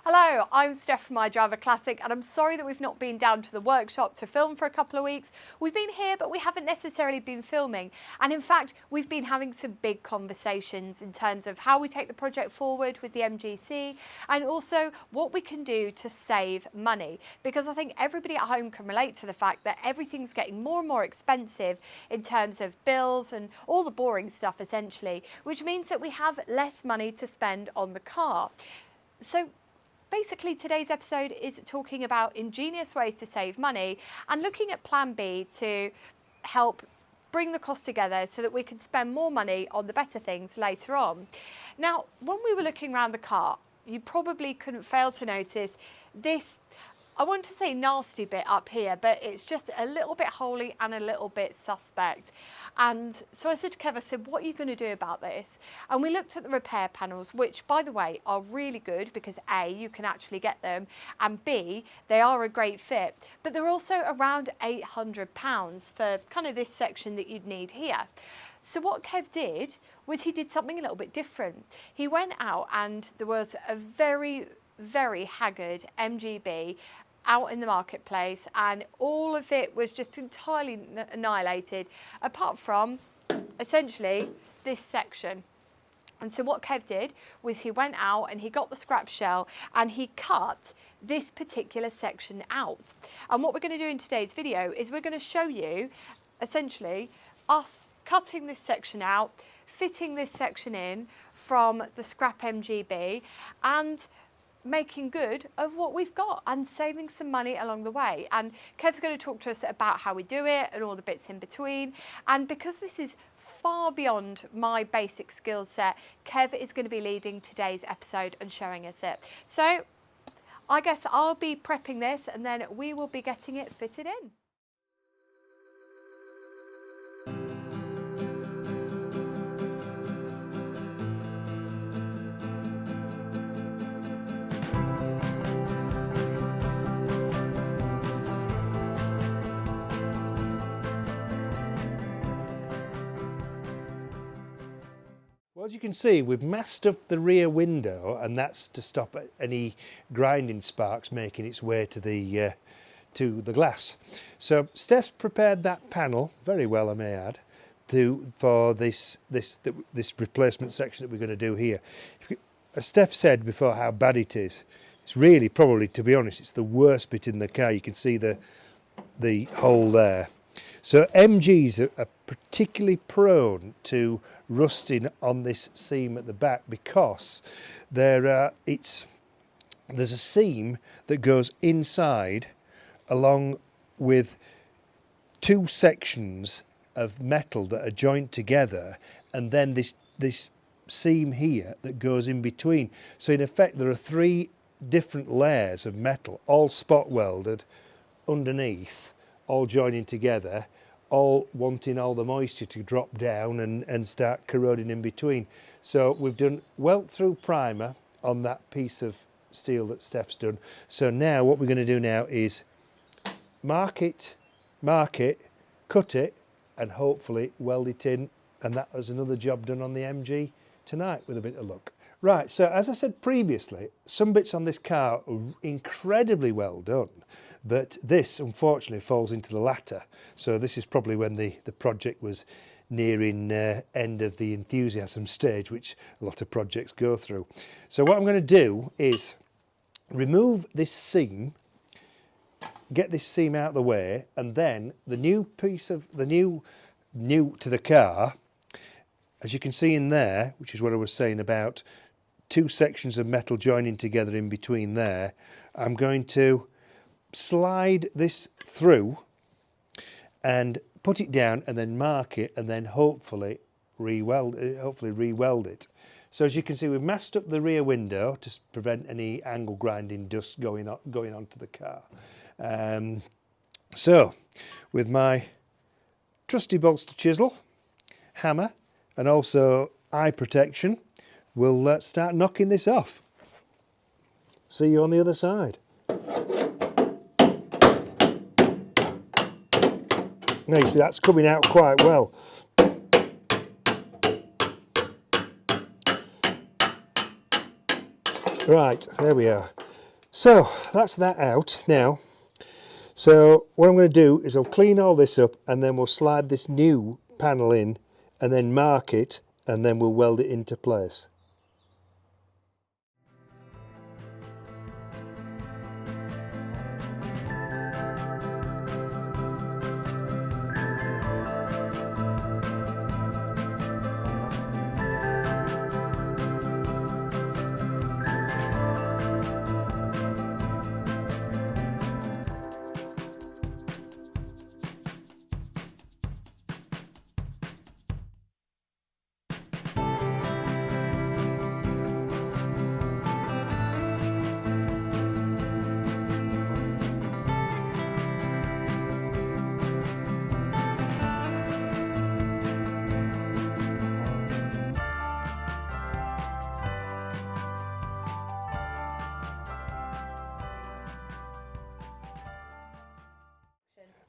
Hello, I'm Steph from idriveaclassic, and I'm sorry that we've not been down to the workshop to film for a couple of weeks. We've been here, but we haven't necessarily been filming. And in fact, we've been having some big conversations in terms of how we take the project forward with the MGC and also what we can do to save money. Because I think everybody at home can relate to the fact that everything's getting more and more expensive in terms of bills and all the boring stuff essentially, which means that we have less money to spend on the car. So basically, today's episode is talking about ingenious ways to save money and looking at Plan B to help bring the cost together so that we can spend more money on the better things later on. Now, when we were looking around the car, you probably couldn't fail to notice this, I want to say nasty bit up here, but it's just a little bit holy and a little bit suspect. And so I said to Kev, I said, what are you going to do about this? And we looked at the repair panels, which, by the way, are really good because A, you can actually get them, and B, they are a great fit. But they're also around £800 for kind of this section that you'd need here. So what Kev did was he did something a little bit different. He went out and there was a very haggard MGB out in the marketplace, and all of it was just entirely annihilated apart from essentially this section. And so what Kev did was he went out and he got the scrap shell and he cut this particular section out. And what we're going to do in today's video is we're going to show you essentially us cutting this section out, fitting this section in from the scrap MGB and making good of what we've got and saving some money along the way. And Kev's going to talk to us about how we do it and all the bits in between. And because this is far beyond my basic skill set, Kev is going to be leading today's episode and showing us it. So I guess I'll be prepping this and then we will be getting it fitted in. Well, as you can see, we've masked up the rear window, and that's to stop any grinding sparks making its way to the glass. So Steph's prepared that panel very well, I may add, for this replacement section that we're going to do here. As Steph said before, how bad it is. It's really probably, to be honest, it's the worst bit in the car. You can see the hole there. So MGs are particularly prone to rusting on this seam at the back because there's a seam that goes inside along with two sections of metal that are joined together, and then this seam here that goes in between. So in effect there are three different layers of metal, all spot welded underneath, all joining together, all wanting all the moisture to drop down and start corroding in between. So we've done welt through primer on that piece of steel that Steph's done. So now what we're going to do now is mark it, cut it, and hopefully weld it in, and that was another job done on the MG tonight with a bit of luck. Right, so as I said previously, some bits on this car are incredibly well done, but this unfortunately falls into the latter. So this is probably when the project was nearing end of the enthusiasm stage, which a lot of projects go through. So what I'm going to do is remove this seam, get this seam out of the way, and then the new piece of the new to the car, as you can see in there, which is what I was saying about two sections of metal joining together in between there, I'm going to slide this through and put it down and then mark it and then hopefully re-weld it. So as you can see, we've masked up the rear window to prevent any angle grinding dust going onto the car. So with my trusty bolster chisel, hammer, and also eye protection, we'll start knocking this off. See you on the other side. Now you see that's coming out quite well. Right, there we are. So that's that out now. So what I'm going to do is I'll clean all this up and then we'll slide this new panel in and then mark it and then we'll weld it into place.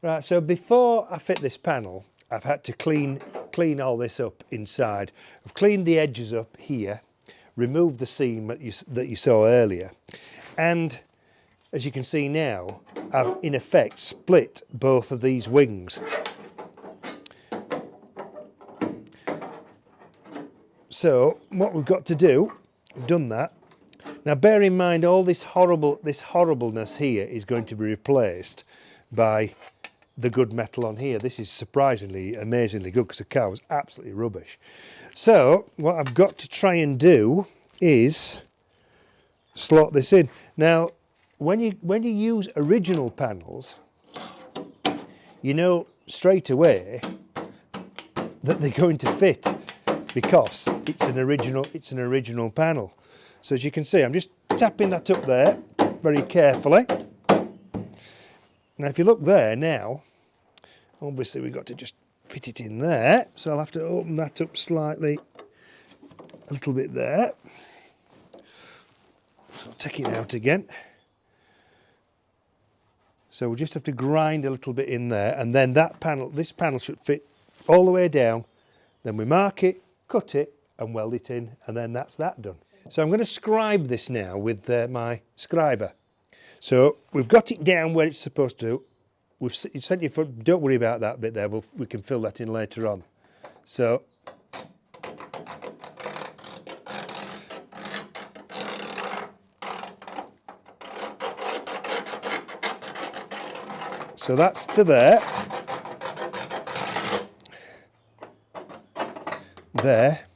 Right, so before I fit this panel, I've had to clean all this up inside. I've cleaned the edges up here, removed the seam that you saw earlier, and as you can see now, I've in effect split both of these wings. So what we've got to do, we've done that. Now bear in mind all this horribleness here is going to be replaced by the good metal on here. This is surprisingly, amazingly good because the car was absolutely rubbish. So what I've got to try and do is slot this in. Now when you use original panels, you know straight away that they're going to fit because it's an original panel. So as you can see, I'm just tapping that up there very carefully. Now if you look there now, obviously we've got to just fit it in there, so I'll have to open that up slightly, a little bit there. So I'll take it out again. So we'll just have to grind a little bit in there, and then this panel should fit all the way down. Then we mark it, cut it and weld it in, and then that's that done. So I'm going to scribe this now with my scriber. So we've got it down where it's supposed to. We've sent you for, don't worry about that bit there, we can fill that in later on. So that's to there. There.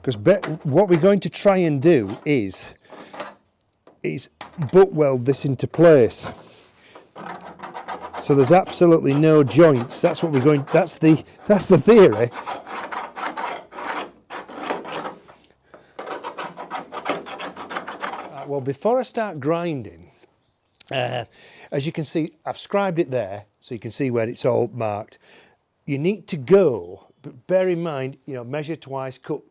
Because what we're going to try and do is butt weld this into place. So there's absolutely no joints. That's what we're going. That's the theory. Well, before I start grinding, as you can see, I've scribed it there, so you can see where it's all marked. You need to go, but bear in mind, you know, measure twice, cut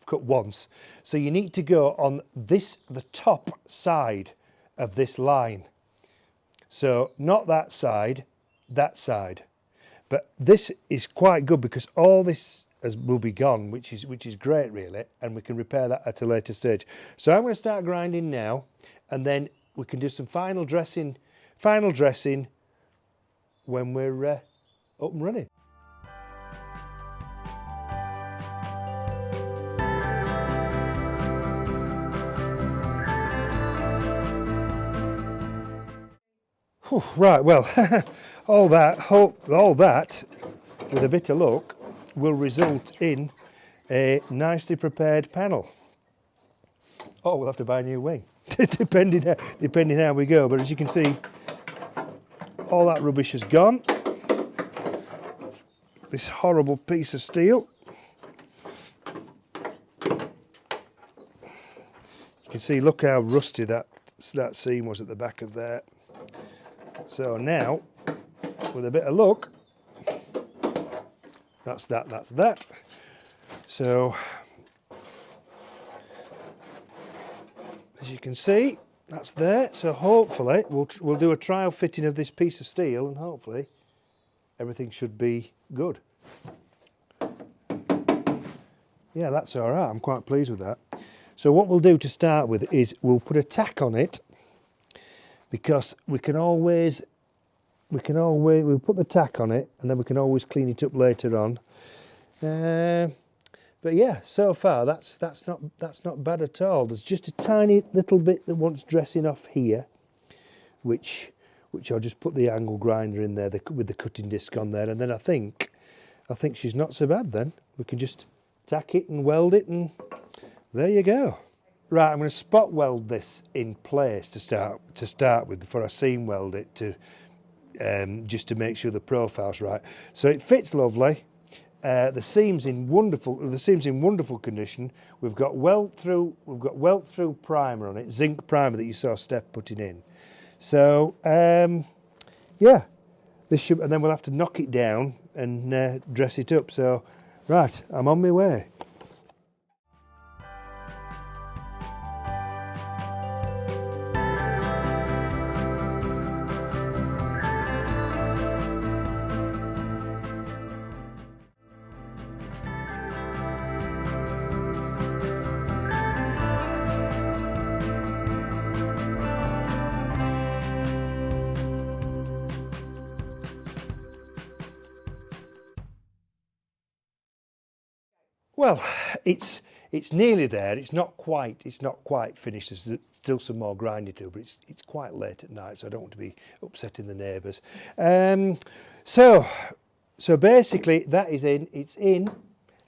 once. So you need to go on the top side of this line. So not that side, that side. But this is quite good because all this will be gone, which is great really, and we can repair that at a later stage. So I'm going to start grinding now, and then we can do some final dressing when we're up and running. Whew, right, well, all that, with a bit of luck, will result in a nicely prepared panel. Oh, we'll have to buy a new wing, depending how we go. But as you can see, all that rubbish has gone. This horrible piece of steel. You can see, look how rusty that seam was at the back of there. So now, with a bit of luck, that's that. So, as you can see, that's there. So hopefully, we'll do a trial fitting of this piece of steel, and hopefully, everything should be good. Yeah, that's all right. I'm quite pleased with that. So what we'll do to start with is we'll put a tack on it, because we'll put the tack on it and then we can always clean it up later on. But yeah, so far that's not bad at all. There's just a tiny little bit that wants dressing off here, which I'll just put the angle grinder in there with the cutting disc on there, and then I think she's not so bad. Then we can just tack it and weld it, and there you go. Right, I'm going to spot weld this in place to start with before I seam weld it, to just to make sure the profile's right. So it fits lovely. The seam's in wonderful condition. We've got welt through primer on it, zinc primer that you saw Steph putting in. So yeah, this should, and then we'll have to knock it down and dress it up. So right, I'm on my way. Well, it's nearly there. It's not quite finished. There's still some more grinding to do, but it's quite late at night, so I don't want to be upsetting the neighbours. So basically that is in. It's in.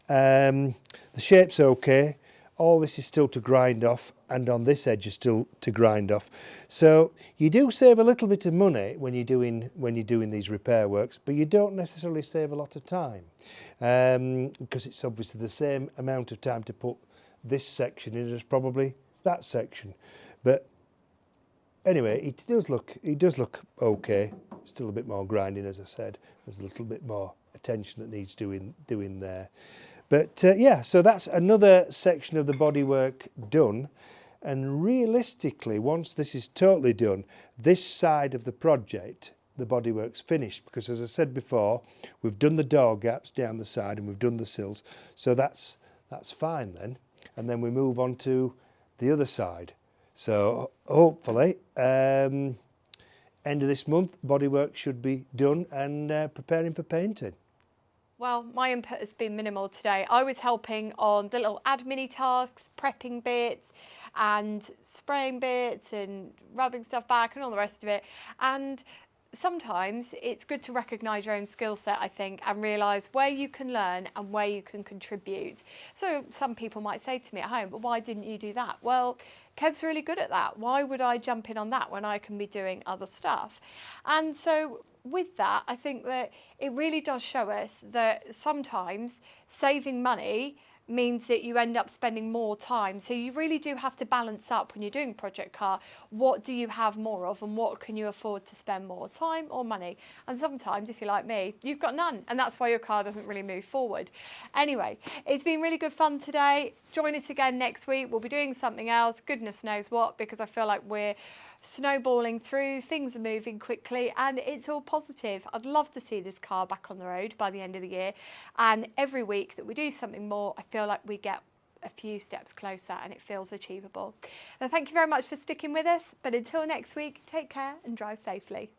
The shape's okay. All this is still to grind off, and on this edge is still to grind off. So you do save a little bit of money when you're doing these repair works, but you don't necessarily save a lot of time, because it's obviously the same amount of time to put this section in as probably that section. But anyway, it does look okay. Still a bit more grinding, as I said. There's a little bit more attention that needs doing there. But yeah, so that's another section of the bodywork done. And realistically, once this is totally done, this side of the project, the bodywork's finished, because as I said before, we've done the door gaps down the side and we've done the sills. So that's fine then. And then we move on to the other side. So hopefully, end of this month, bodywork should be done and preparing for painting. Well, my input has been minimal today. I was helping on the little admin tasks, prepping bits and spraying bits and rubbing stuff back and all the rest of it. And sometimes it's good to recognise your own skill set, I think, and realise where you can learn and where you can contribute. So some people might say to me at home, but why didn't you do that? Well, Kev's really good at that. Why would I jump in on that when I can be doing other stuff? And so with that, I think that it really does show us that sometimes saving money means that you end up spending more time. So you really do have to balance up when you're doing Project Car. What do you have more of, and what can you afford to spend more time or money? And sometimes, if you're like me, you've got none, and that's why your car doesn't really move forward. Anyway, it's been really good fun today. Join us again next week. We'll be doing something else, goodness knows what, because I feel like we're snowballing through, things are moving quickly, and it's all positive. I'd love to see this car back on the road by the end of the year, and every week that we do something more, I feel like we get a few steps closer and it feels achievable. Now, thank you very much for sticking with us, but until next week, take care and drive safely.